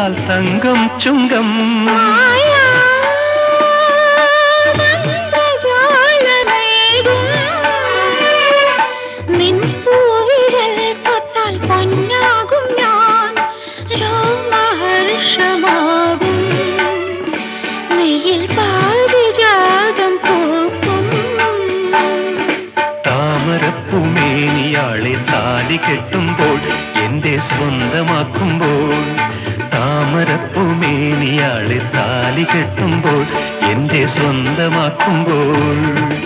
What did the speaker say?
തൊട്ടാൽ തങ്കം ചുങ്കം താമരപ്പൂമേനിയാളെ താലി കെട്ടുമ്പോൾ എന്റെ സ്വന്തമാക്കുമ്പോൾ താമരപ്പൂമേനിയാളെ താലി കെട്ടുമ്പോൾ എന്റെ സ്വന്തമാക്കുമ്പോൾ